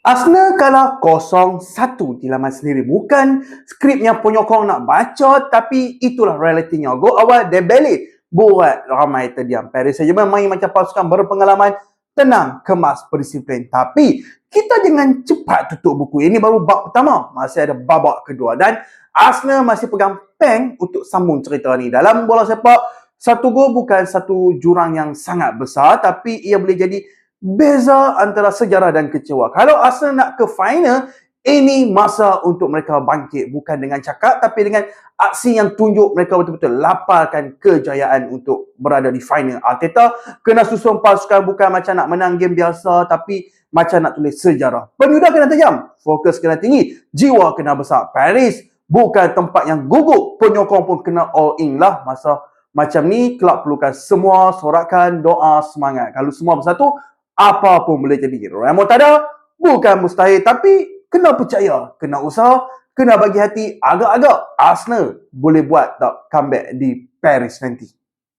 Arsenal kalah 0-1 di laman sendiri. Bukan skrip yang penyokong nak baca, tapi itulah realitinya. Gol awal Dembele buat ramai terdiam. Paris Saint-Germain main macam pasukan berpengalaman, tenang, kemas, berdisiplin. Tapi kita jangan cepat tutup buku. Ini baru bab pertama. Masih ada babak kedua. Dan Arsenal masih pegang pen untuk sambung cerita ni. Dalam bola sepak, satu gol bukan satu jurang yang sangat besar, tapi ia boleh jadi beza antara sejarah dan kecewa. Kalau Arsenal nak ke final, ini masa untuk mereka bangkit. Bukan dengan cakap, tapi dengan aksi yang tunjuk mereka betul-betul lapalkan kejayaan untuk berada di final. Arteta kena susun pasukan bukan macam nak menang game biasa, tapi macam nak tulis sejarah. Penyudah kena tajam, fokus kena tinggi, jiwa kena besar. Paris bukan tempat yang gugup, penyokong pun kena all in lah. Masa macam ni, kelab perlukan semua sorakan, doa, semangat. Kalau semua bersatu, apa pun boleh jadi. Remontada bukan mustahil, tapi kena percaya, kena usaha, kena bagi hati. Agak-agak Arsenal boleh buat tak comeback di Paris nanti.